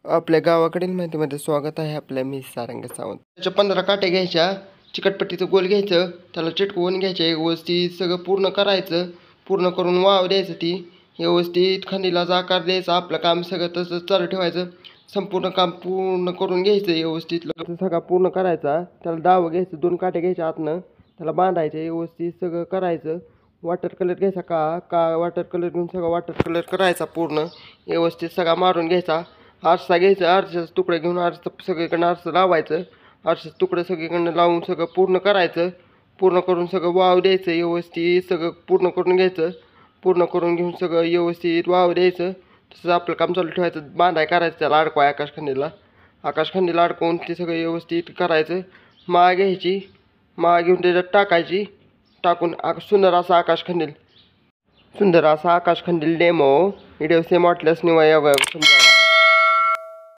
आपल्या गावाकडील माहितीमध्ये स्वागत आहे आपल्या मी सारंग सावंत. त्याच्या 15 काट्या घ्यायच्या, चिकटपट्टीचं गोल घ्यायचं, त्याला चिटकवून घ्यायचे, व्यवस्थित सगळं पूर्ण करायचं. पूर्ण करून वाव द्यायचं, ती व्यवस्थित खंडीलाचा आकार द्यायचा. आपलं काम सगळं तसंच चालू ठेवायचं. संपूर्ण काम पूर्ण करून घ्यायचं व्यवस्थित. सगळं पूर्ण करायचा. त्याला दावं घ्यायचं, 2 काटे घ्यायच्या आतनं, त्याला बांधायचे, व्यवस्थित सगळं करायचं. वॉटर कलर घ्यायचा, का वॉटर कलर घेऊन सगळं वॉटर कलर करायचा. पूर्ण व्यवस्थित सगळा मारून घ्यायचा. आरसा घ्यायचा, आरशाचं तुकडं घेऊन सगळीकडनं आरसा लावायचं. आरशाचं तुकडं सगळीकडनं लावून सगळं पूर्ण करायचं. पूर्ण करून सगळं वाव द्यायचं, व्यवस्थित सगळं पूर्ण करून घ्यायचं. पूर्ण करून घेऊन सगळं व्यवस्थित वाव द्यायचं. तसंच आपलं काम चालू ठेवायचं. बांधाय करायचं, त्याला अडकवाय आकाशखंडीला अडकवून ते सगळं व्यवस्थित करायचं. माळ घ्यायची, माळ घेऊन त्याच्यात टाकायची. टाकून सुंदर असा आकाशखंडील डेमो व्हिडिओ सेम वाटल्यास निवया समजा.